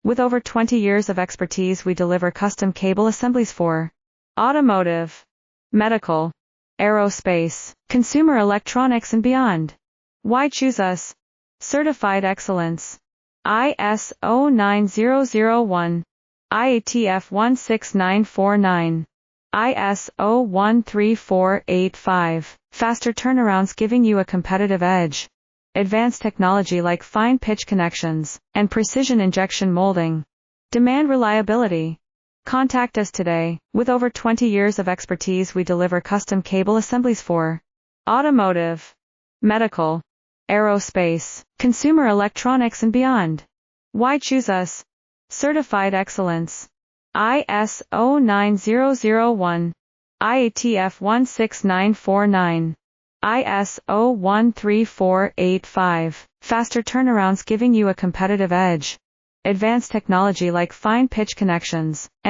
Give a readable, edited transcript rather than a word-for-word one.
With over 20 years of expertise, we deliver custom cable assemblies for automotive, medical, aerospace, consumer electronics and beyond. Why choose us? Certified excellence. ISO 9001, IATF 16949, ISO 13485. Faster turnarounds giving you a competitive edge. Advanced technology like fine pitch connections and precision injection molding. Demand reliability. Contact us today. With over 20 years of expertise, we deliver custom cable assemblies for automotive, medical, aerospace, consumer electronics and beyond. Why choose us? Certified excellence. ISO 9001, IATF 16949, ISO 13485. Faster turnarounds giving you a competitive edge. Advanced technology like fine pitch connections and